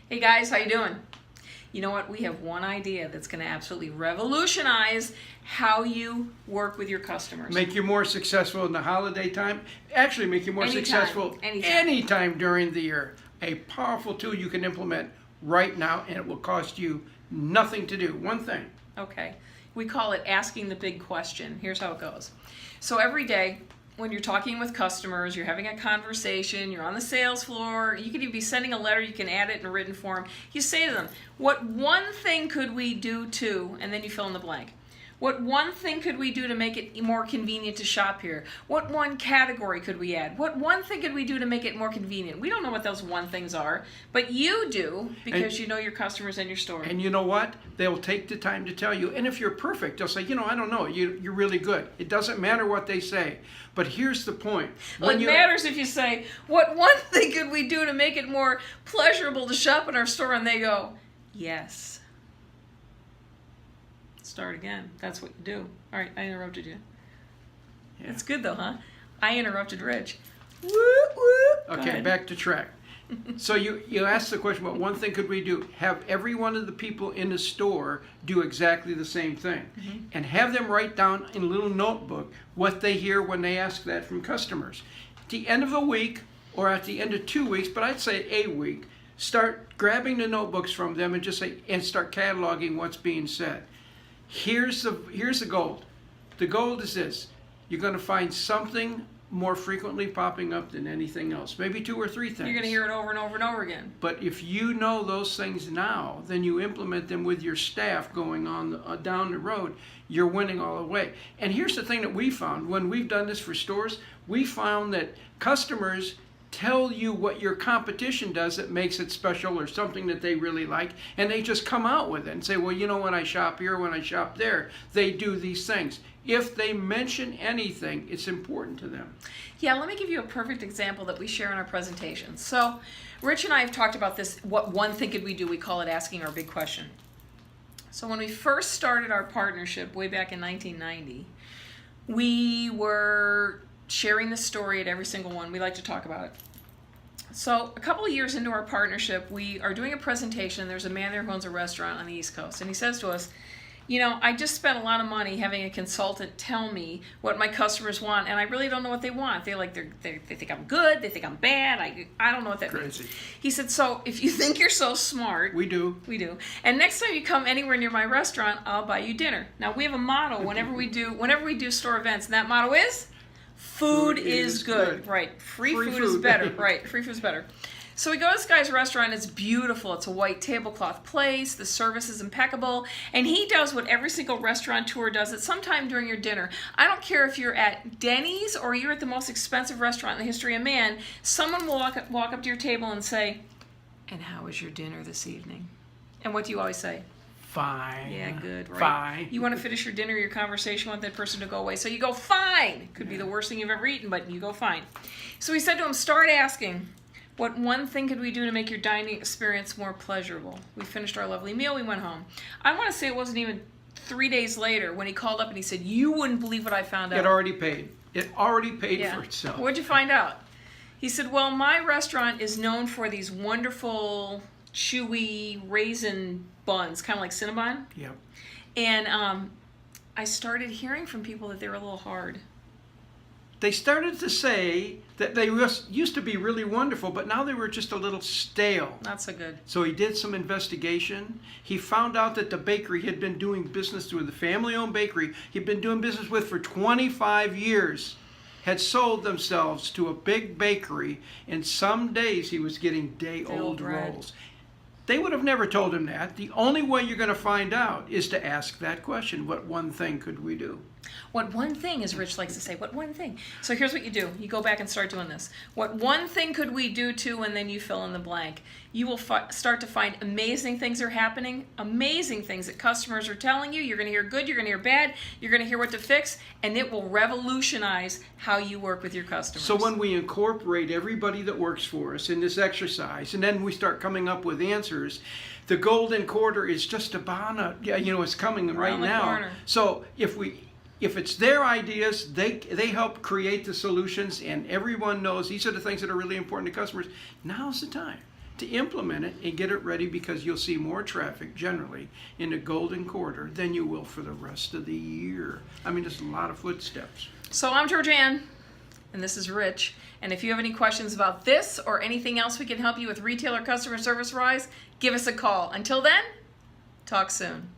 Hey guys, how you doing? You know what? We have one idea that's going to absolutely revolutionize how you work with your customers. Make you more successful in the holiday time. Actually, make you more successful anytime during the year. A powerful tool you can implement right now, and it will cost you nothing to do. One thing. Okay. We call it asking the big question. Here's how it goes. So every day, when you're talking with customers, you're having a conversation, you're on the sales floor, you could even be sending a letter, you can add it in a written form. You say to them, what one thing could we do to, and then you fill in the blank. What one thing could we do to make it more convenient to shop here? What one category could we add? What one thing could we do to make it more convenient? We don't know what those one things are, but you do because you know your customers and your store. And you know what? They'll take the time to tell you. And if you're perfect, they'll say, I don't know, you're really good. It doesn't matter what they say. But here's the point. Well, it matters if you say, what one thing could we do to make it more pleasurable to shop in our store? And they go, yes. Start again. That's what you do. All right, I interrupted you. Yeah. It's good though, huh? I interrupted Rich. Woo, woo. Okay, back to track. So you asked the question, what one thing could we do? Have every one of the people in the store do exactly the same thing. Mm-hmm. And have them write down in a little notebook what they hear when they ask that from customers. At the end of a week, or at the end of 2 weeks, but I'd say a week, start grabbing the notebooks from them and just say, and start cataloging what's being said. Here's the gold. The gold is this. You're going to find something more frequently popping up than anything else. Maybe 2 or 3 things. You're going to hear it over and over and over again. But if you know those things now, then you implement them with your staff going on down the road, you're winning all the way. And here's the thing that we found. When we've done this for stores, we found that customers tell you what your competition does that makes it special or something that they really like, and they just come out with it and say, well, when I shop here, when I shop there, they do these things. If they mention anything, it's important to them. Yeah, let me give you a perfect example that we share in our presentation. So Rich and I have talked about this, what one thing could we do? We call it asking our big question. So when we first started our partnership way back in 1990, we were sharing the story at every single one. We like to talk about it. So a couple of years into our partnership, we are doing a presentation. There's a man there who owns a restaurant on the East Coast, and he says to us, I just spent a lot of money having a consultant tell me what my customers want, and I really don't know what they want. They think I'm good, they think I'm bad. I don't know what that means. He said, so if you think you're so smart, we do. And next time you come anywhere near my restaurant, I'll buy you dinner. Now we have a motto whenever we do store events, and that motto is food is good. Right. Free food is better. Right. Free food is better. So we go to this guy's restaurant. It's beautiful. It's a white tablecloth place. The service is impeccable. And he does what every single restaurateur does at some time during your dinner. I don't care if you're at Denny's or you're at the most expensive restaurant in the history of man. Someone will walk up to your table and say, and how was your dinner this evening? And what do you always say? Fine. Yeah, good, right? Fine. You want to finish your dinner, your conversation, want that person to go away. So you go, fine. Could be the worst thing you've ever eaten, but you go, fine. So we said to him, start asking, what one thing could we do to make your dining experience more pleasurable? We finished our lovely meal, we went home. I want to say it wasn't even 3 days later when he called up and he said, you wouldn't believe what I found out. It already paid. It already paid for itself. What'd you find out? He said, well, my restaurant is known for these wonderful, chewy raisin buns, kind of like Cinnabon. Yep. And I started hearing from people that they were a little hard. They started to say that they used to be really wonderful, but now they were just a little stale. Not so good. So he did some investigation. He found out that the bakery he had been doing business with, the family-owned bakery he'd been doing business with for 25 years, had sold themselves to a big bakery, and some days he was getting day-old rolls. They would have never told him that. The only way you're going to find out is to ask that question, what one thing could we do? What one thing, as Rich likes to say, what one thing? So here's what you do. You go back and start doing this. What one thing could we do to, and then you fill in the blank. You will start to find amazing things are happening, amazing things that customers are telling you. You're going to hear good, you're going to hear bad, you're going to hear what to fix, and it will revolutionize how you work with your customers. So when we incorporate everybody that works for us in this exercise, and then we start coming up with answers, the golden quarter is just about, it's coming right now. Corner. So if it's their ideas, they help create the solutions, and everyone knows these are the things that are really important to customers. Now's the time. to implement it and get it ready, because you'll see more traffic generally in the golden quarter than you will for the rest of the year. I mean, there's a lot of footsteps. So I'm Georgianne, and this is Rich. And if you have any questions about this or anything else we can help you with retail or customer service wise, give us a call. Until then, talk soon.